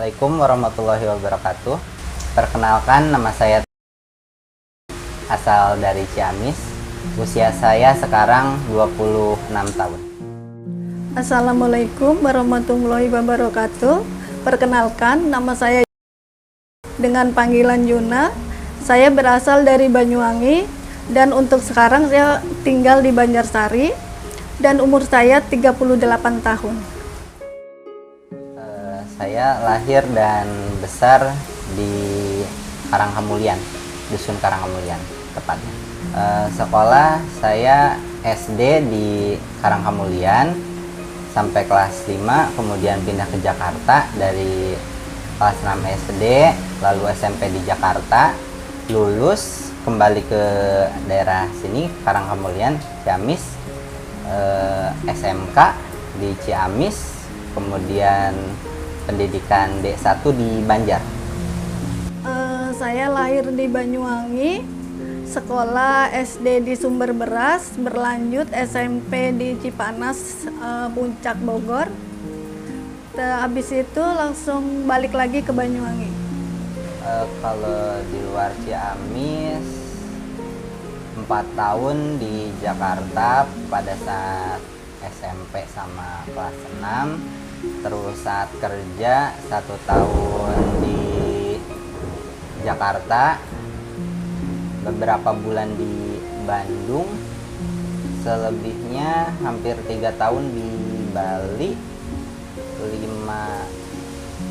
Assalamualaikum warahmatullahi wabarakatuh. Perkenalkan, nama saya asal dari Ciamis. Usia saya sekarang 26 tahun. Assalamualaikum warahmatullahi wabarakatuh. Perkenalkan, nama saya dengan panggilan Yuna. Saya berasal dari Banyuwangi dan untuk sekarang saya tinggal di Banjarsari dan umur saya 38 tahun. Saya lahir dan besar di Karangkemulian, Dusun Karangkemulian tepatnya. Sekolah saya SD di Karangkemulian sampai kelas 5, kemudian pindah ke Jakarta dari kelas 6 SD, lalu SMP di Jakarta, lulus kembali ke daerah sini Karangkemulian, Ciamis, SMK di Ciamis, kemudian pendidikan D1 di Banjar. Saya lahir di Banyuwangi, sekolah SD di Sumber Beras, berlanjut SMP di Cipanas, Puncak Bogor. Habis itu langsung balik lagi ke Banyuwangi. Kalau di luar Ciamis 4 tahun di Jakarta pada saat SMP sama kelas 6. Terus saat kerja 1 tahun di Jakarta, beberapa bulan di Bandung, selebihnya hampir 3 tahun di Bali,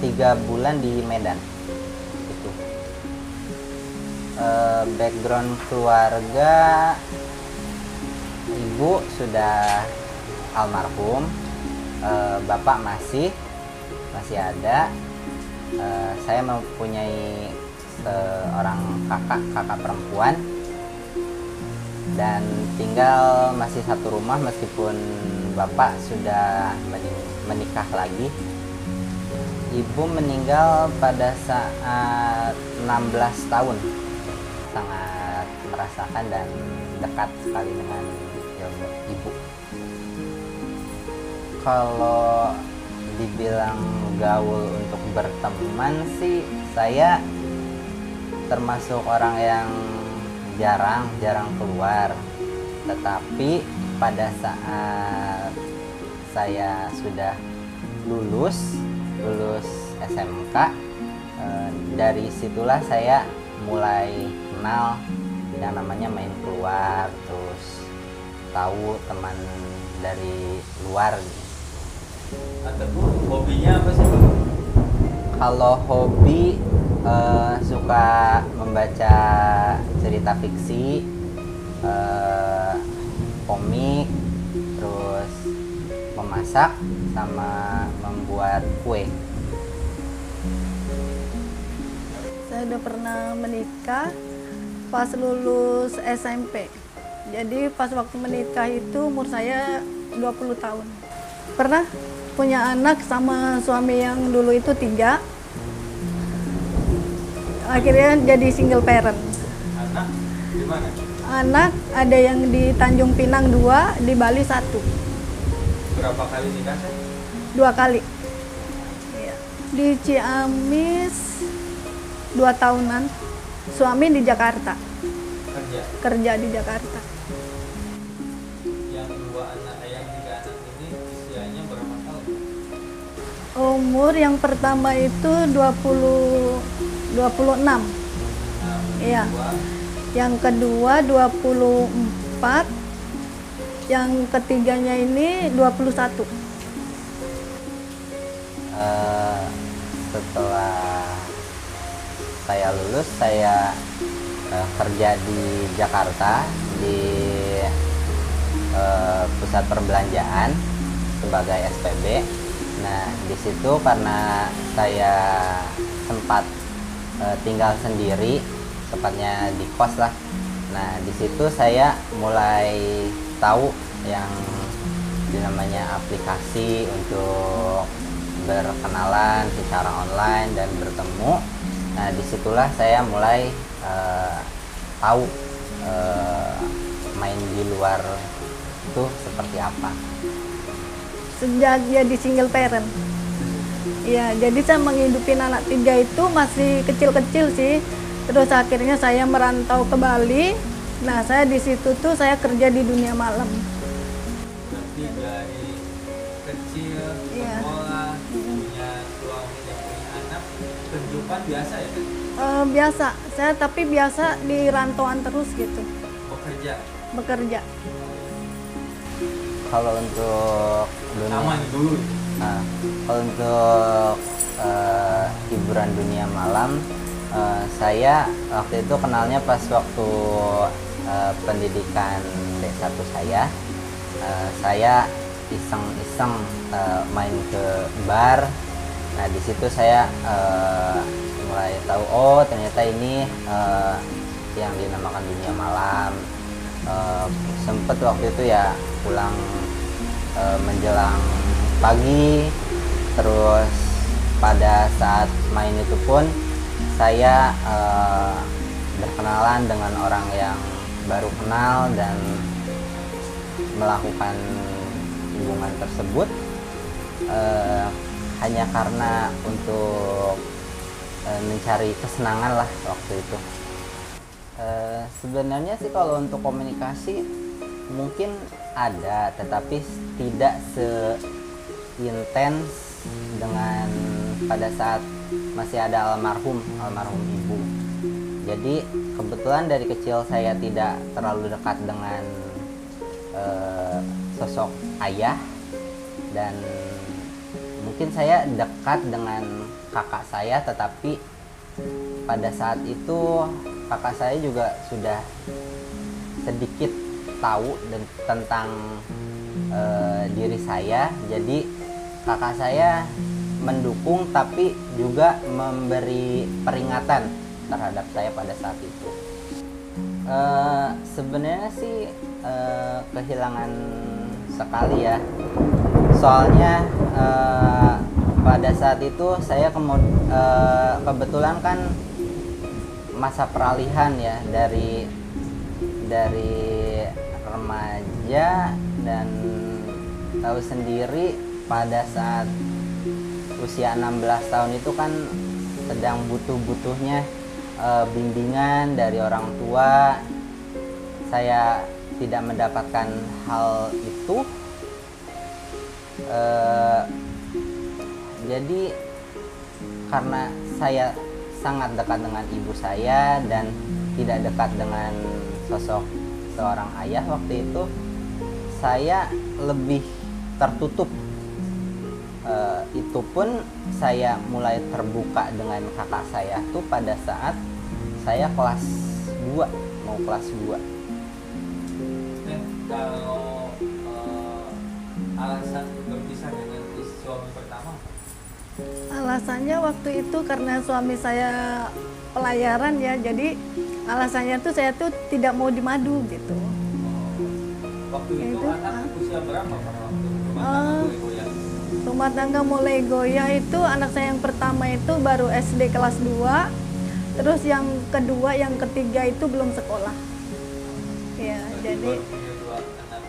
3 bulan di Medan. Itu. Background keluarga, ibu sudah almarhum, bapak masih ada. Saya mempunyai seorang kakak perempuan dan tinggal masih satu rumah meskipun bapak sudah menikah lagi. Ibu meninggal pada saat 16 tahun. Sangat merasakan dan dekat sekali dengan ibu. Kalau dibilang gaul untuk berteman sih, saya termasuk orang yang jarang keluar. Tetapi pada saat saya sudah lulus SMK, dari situlah saya mulai kenal yang namanya main keluar, terus tahu teman dari luar. Ataupun hobinya apa sih, Bang? Kalau hobi, suka membaca cerita fiksi, komik, terus memasak sama membuat kue. Saya udah pernah menikah pas lulus SMP. Jadi pas waktu menikah itu umur saya 20 tahun. Pernah punya anak sama suami yang dulu itu 3. Akhirnya jadi single parent. Anak di mana? Anak ada yang di Tanjung Pinang 2, di Bali 1. Berapa kali nikah sih? 2 kali. Iya. Di Ciamis 2 tahunan. Suami di Jakarta. Kerja di Jakarta. Yang 3 anak ini usianya berapa tahun? Umur yang pertama itu 26. Iya. Yang kedua 24. Yang ketiganya ini 21. Setelah saya lulus, saya kerja di Jakarta di pusat perbelanjaan sebagai SPB. Nah, di situ karena saya sempat tinggal sendiri, tepatnya di kos lah. Nah, di situ saya mulai tahu yang namanya aplikasi untuk berkenalan secara online dan bertemu. Nah, disitulah saya mulai tahu main di luar itu seperti apa. Sejak jadi single parent. Iya, jadi saya menghidupin anak 3 itu masih kecil-kecil sih. Terus akhirnya saya merantau ke Bali. Nah, saya di situ tuh saya kerja di dunia malam. Berarti dari kecil Iya. sekolah punya suami dan punya anak kehidupan biasa ya kan? Biasa, saya tapi biasa di rantauan terus gitu, Bekerja bekerja. Kalau untuk dunia sama nih dulu. Nah, kalau untuk hiburan dunia malam, saya waktu itu kenalnya pas waktu pendidikan D1 saya. Saya iseng-iseng main ke bar. Nah, di situ saya mulai tahu, oh ternyata ini yang dinamakan dunia malam. Sempet waktu itu ya pulang menjelang pagi, terus pada saat main itu pun saya berkenalan dengan orang yang baru kenal dan melakukan hubungan tersebut hanya karena untuk mencari kesenangan lah waktu itu. Sebenarnya sih kalau untuk komunikasi mungkin ada, tetapi tidak seintens dengan pada saat masih ada almarhum ibu. Jadi kebetulan dari kecil saya tidak terlalu dekat dengan sosok ayah, dan mungkin saya dekat dengan kakak saya, tetapi pada saat itu kakak saya juga sudah sedikit tahu tentang diri saya. Jadi kakak saya mendukung tapi juga memberi peringatan terhadap saya pada saat itu. Sebenarnya sih kehilangan sekali ya, soalnya pada saat itu saya kebetulan kan masa peralihan ya, dari remaja, dan tahu sendiri pada saat usia 16 tahun itu kan sedang butuh-butuhnya bimbingan dari orang tua. Saya tidak mendapatkan hal itu, jadi karena saya sangat dekat dengan ibu saya dan tidak dekat dengan sosok seorang ayah waktu itu, saya lebih tertutup. Itu pun saya mulai terbuka dengan kakak saya tuh pada saat saya kelas 2, mau kelas 2. Kalau alasan berpisah dengan suami pertama? Alasannya waktu itu karena suami saya pelayaran ya, jadi alasannya tuh saya tuh tidak mau dimadu gitu. Waktu itu Itu, anak usia berapa pada waktu rumah tangga Ah. mulai goyang? Rumah tangga mulai goyah itu anak saya yang pertama itu baru SD kelas 2, terus yang kedua, yang ketiga itu belum sekolah. Ya, Berarti jadi baru punya 2 anak.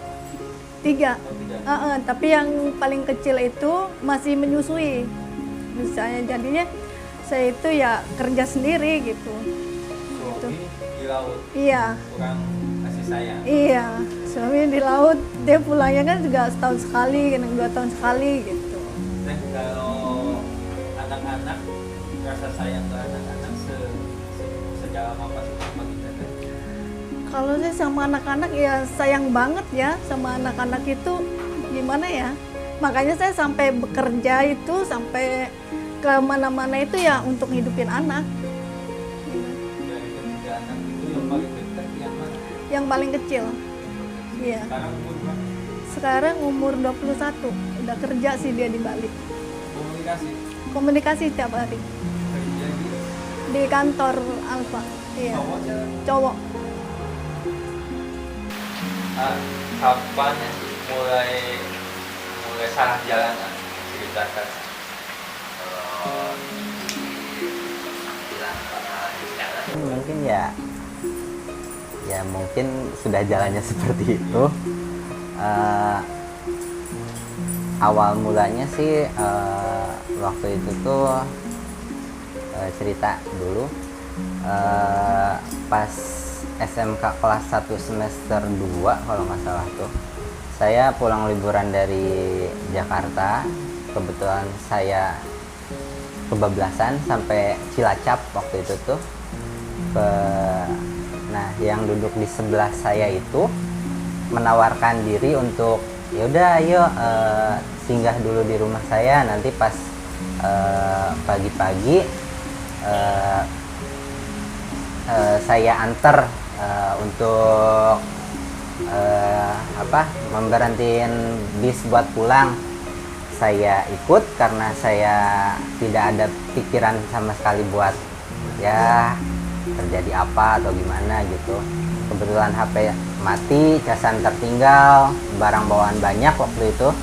3. Oh, tidak. Tapi yang paling kecil itu masih menyusui. Misalnya jadinya saya itu ya kerja sendiri gitu. Suami di laut Iya, kurang kasih sayang. iya. Suami di laut, dia pulangnya kan juga setahun sekali, kadang 2 tahun sekali gitu. Dan kalau anak-anak, rasa sayang ke anak-anak sedalam apa sih bagi Teteh? Kalau saya sama anak-anak ya sayang banget ya sama anak-anak itu, gimana ya? Makanya saya sampai bekerja itu, sampai ke mana-mana itu ya untuk hidupin anak. Dari ketiga anak itu yang paling dekat yang mana? Yang paling kecil. Iya. Sekarang umur berapa? Sekarang umur 21, udah kerja sih dia di Bali. Komunikasi Komunikasi tiap hari kerja di kantor Alfa. Iya, cowoknya cowok. kapan mulai salah jalan ceritakan? Mungkin ya mungkin sudah jalannya seperti itu. Awal mulanya sih waktu itu tuh cerita dulu, pas SMK kelas 1 semester 2 kalau nggak salah tuh, saya pulang liburan dari Jakarta. Kebetulan saya kebablasan sampai Cilacap waktu itu tuh. Nah, yang duduk di sebelah saya itu menawarkan diri untuk yaudah ayo singgah dulu di rumah saya, nanti pas pagi-pagi saya antar untuk memberhentiin bis buat pulang. Saya ikut karena saya tidak ada pikiran sama sekali buat ya terjadi apa atau gimana gitu. Kebetulan HP mati, casan tertinggal, barang bawaan banyak waktu itu.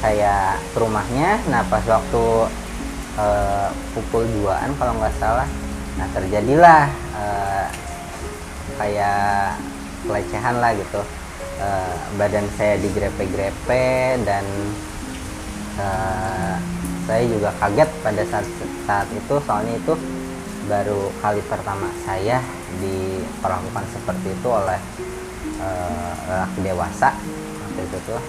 Saya ke rumahnya, nah pas waktu pukul 2-an kalau nggak salah, nah terjadilah kayak pelecehan lah gitu. Badan saya digrepe-grepe dan saya juga kaget pada saat itu, soalnya itu baru kali pertama saya diperlakukan seperti itu oleh lelaki dewasa waktu itu tuh.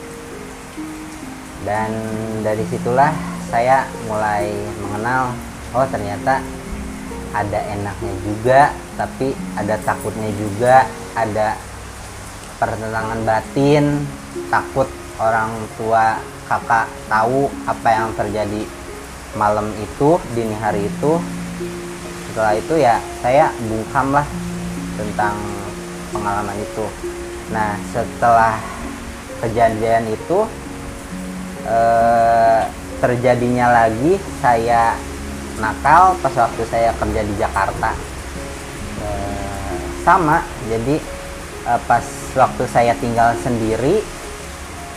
Dan dari situlah saya mulai mengenal, oh ternyata ada enaknya juga, tapi ada takutnya juga, ada pertentangan batin, takut orang tua kakak tahu apa yang terjadi malam itu, dini hari itu. Setelah itu ya saya bungkam lah tentang pengalaman itu. Nah, setelah kejadian itu terjadinya lagi saya nakal pas waktu saya kerja di Jakarta. Sama, jadi pas waktu saya tinggal sendiri,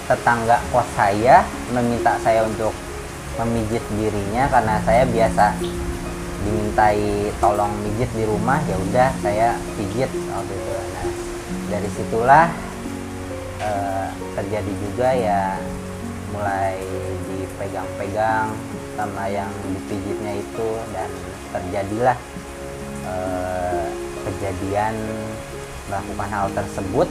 tetangga kos saya meminta saya untuk memijit dirinya karena saya biasa dimintai tolong mijit di rumah, ya udah saya pijit waktu itu. Nah, dari situlah terjadi juga ya, mulai dipegang-pegang sama yang dipijitnya itu, dan terjadilah kejadian melakukan hal tersebut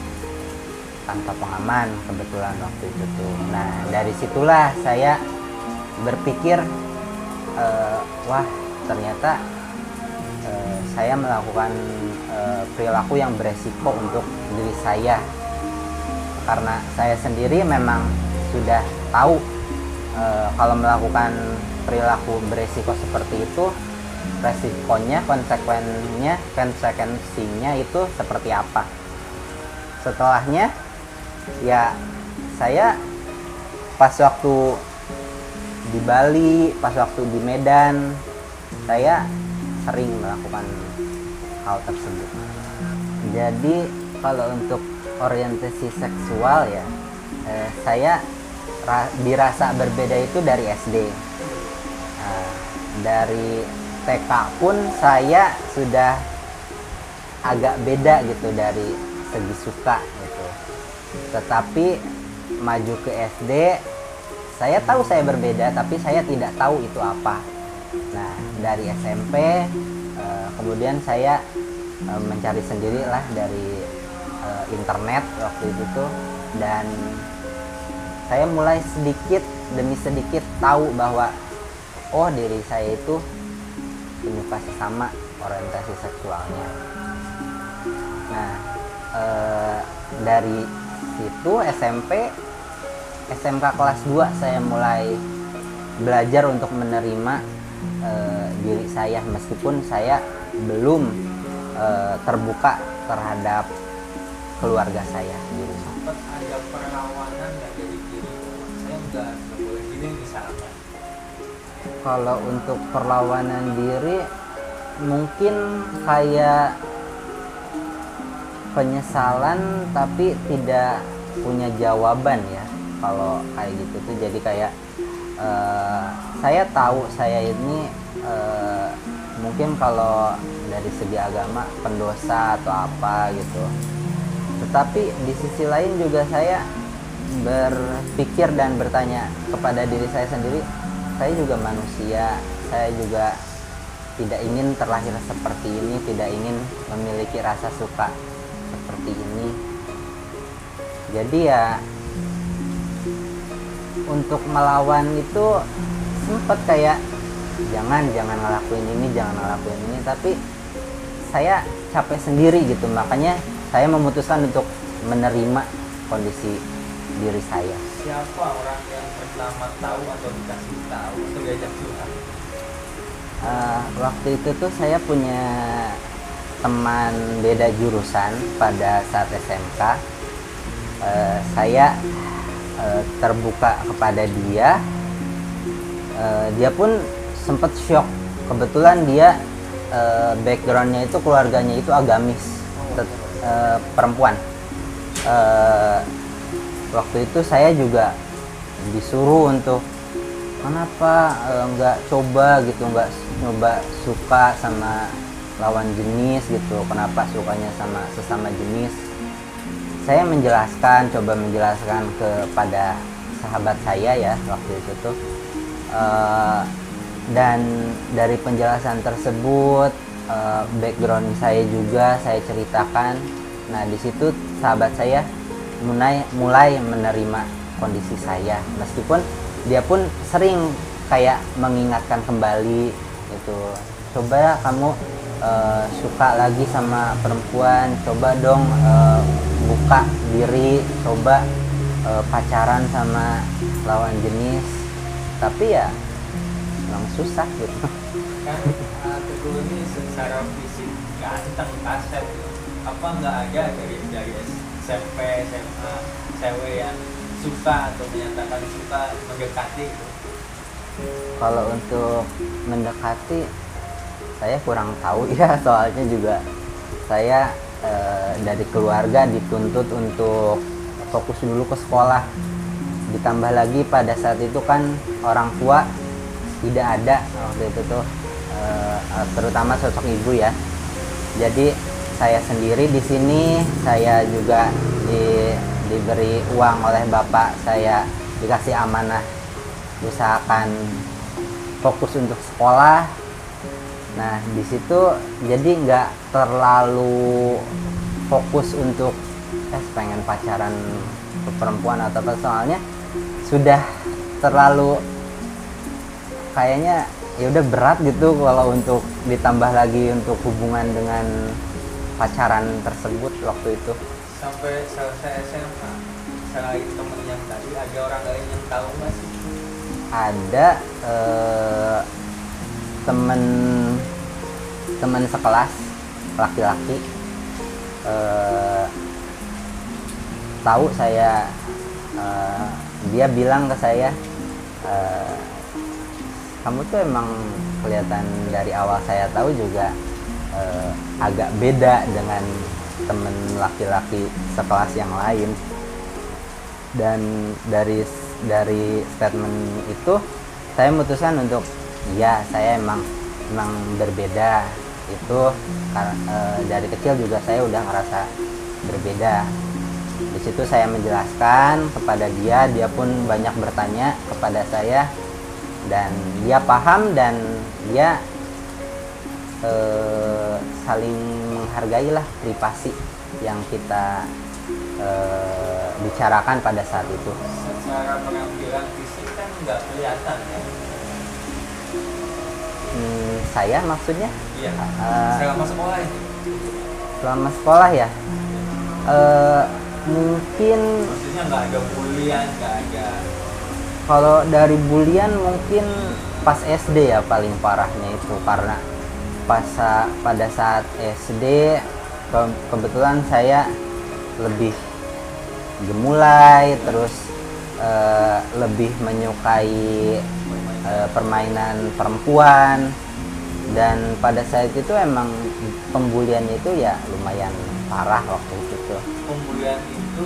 tanpa pengaman kebetulan waktu itu tuh. Nah, dari situlah saya berpikir wah ternyata saya melakukan perilaku yang beresiko untuk diri saya, karena saya sendiri memang sudah tahu kalau melakukan perilaku beresiko seperti itu resikonya, konsekuensinya itu seperti apa. Setelahnya ya saya pas waktu di Bali, pas waktu di Medan, saya sering melakukan hal tersebut. Jadi kalau untuk orientasi seksual ya, saya dirasa berbeda itu dari SD. Dari TK pun saya sudah agak beda gitu dari segi suka gitu. Tetapi maju ke SD, saya tahu saya berbeda, tapi saya tidak tahu itu apa. Nah, dari SMP, kemudian saya mencari sendirilah dari internet waktu itu tuh, dan saya mulai sedikit demi sedikit tahu bahwa oh diri saya itu penyuka sesama orientasi seksualnya. Nah, dari situ SMP, SMK kelas 2 saya mulai belajar untuk menerima diri saya, meskipun saya belum terbuka terhadap keluarga saya di rumah. Sempat ada perlawanan nggak dari diri? Saya nggak boleh gini misalkan. Kalau untuk perlawanan diri, mungkin kayak penyesalan tapi tidak punya jawaban ya. Kalau kayak gitu tuh jadi kayak saya tahu saya ini mungkin kalau dari segi agama pendosa atau apa gitu. Tetapi di sisi lain juga saya berpikir dan bertanya kepada diri saya sendiri, saya juga manusia, saya juga tidak ingin terlahir seperti ini, tidak ingin memiliki rasa suka seperti ini. Jadi ya untuk melawan itu sempet kayak jangan ngelakuin ini, tapi saya capek sendiri gitu, makanya saya memutuskan untuk menerima kondisi diri saya. Siapa orang yang pertama tahu atau dikasih tahu atau diajak curhat? Waktu itu tuh saya punya teman beda jurusan pada saat SMK. Saya terbuka kepada dia. Dia pun sempat shock. Kebetulan dia backgroundnya itu, keluarganya itu agamis, perempuan. Waktu itu saya juga disuruh untuk kenapa nggak coba gitu, nggak nyoba suka sama lawan jenis gitu, kenapa sukanya sama sesama jenis. Saya coba menjelaskan kepada sahabat saya ya waktu itu tuh, dan dari penjelasan tersebut background saya juga saya ceritakan. Nah di situ sahabat saya mulai menerima kondisi saya, meskipun dia pun sering kayak mengingatkan kembali itu, coba ya kamu suka lagi sama perempuan, coba dong buka diri, coba pacaran sama lawan jenis. Tapi ya memang susah gitu. Kan Teguh ini secara fisik ganteng, kasep, apa nggak ada dari SMP, SMA, cewek yang suka atau menyatakan suka mendekati gitu? Kalau untuk mendekati saya kurang tahu ya, soalnya juga saya dari keluarga dituntut untuk fokus dulu ke sekolah, ditambah lagi pada saat itu kan orang tua tidak ada waktu itu tuh, terutama sosok ibu ya. Jadi saya sendiri di sini, saya juga diberi uang oleh bapak, saya dikasih amanah usahakan fokus untuk sekolah. Nah di situ jadi nggak terlalu fokus untuk pengen pacaran ke perempuan atau apa, soalnya sudah terlalu kayaknya ya udah berat gitu kalau untuk ditambah lagi untuk hubungan dengan pacaran tersebut waktu itu. Sampai selesai SMA, selain temen yang tadi, ada orang lain yang tahu nggak sih? Ada temen sekelas laki-laki tahu saya, dia bilang ke saya, kamu tuh emang kelihatan dari awal saya tahu juga agak beda dengan temen laki-laki sekelas yang lain. Dan dari statement itu saya memutuskan untuk ya saya emang berbeda. Itu dari kecil juga saya udah ngerasa berbeda. Di situ saya menjelaskan kepada dia, dia pun banyak bertanya kepada saya dan dia paham dan dia saling menghargai lah privasi yang kita bicarakan pada saat itu. Secara penampilan fisik kan nggak kelihatan ya? Saya maksudnya? Iya. Selama sekolah ini? Selama sekolah ya? Mungkin maksudnya nggak ada bulian, nggak ada. Kalau dari bulian mungkin pas SD ya paling parahnya itu, karena pada saat SD kebetulan saya lebih gemulai, terus lebih menyukai permainan perempuan, dan pada saat itu emang pembulian itu ya lumayan parah waktu itu. Pembulian itu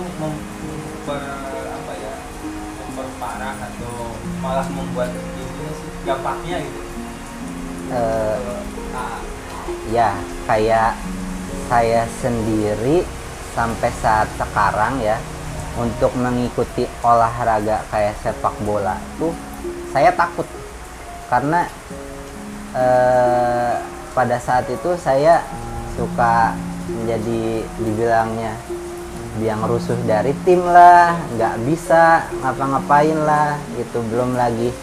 memperparah atau malah membuat ini sih dampaknya gitu? Ya kayak saya sendiri sampai saat sekarang ya, untuk mengikuti olahraga kayak sepak bola tuh saya takut karena pada saat itu saya suka menjadi dibilangnya yang rusuh dari tim lah, nggak bisa ngapa-ngapain lah gitu. Belum lagi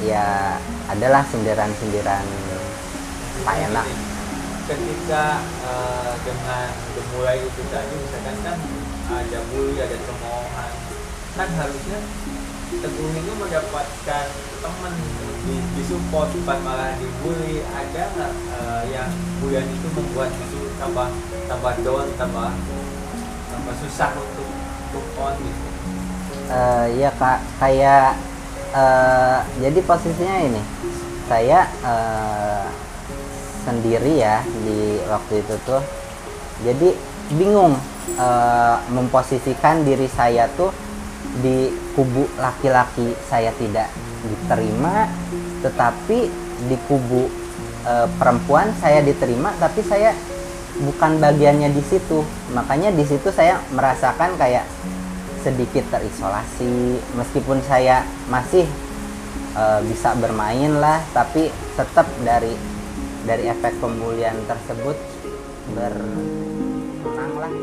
ya adalah sindiran-sindiran tak enak. Ketika dengan dimulai itu tadi, misalkan kan ada bully, ada cemoohan, kan harusnya Teguh ini mendapatkan teman disupport, bukan malah dibully. Ada nggak yang bulian itu membuat itu tambah down, tambah susah untuk move on gitu? Ya kak, kayak jadi posisinya ini, saya sendiri ya di waktu itu tuh, jadi bingung memposisikan diri saya tuh di kubu laki-laki saya tidak diterima, tetapi di kubu perempuan saya diterima, tapi saya bukan bagiannya di situ. Makanya di situ saya merasakan kayak sedikit terisolasi, meskipun saya masih bisa bermain lah, tapi tetap dari efek pembulian tersebut berkurang lah.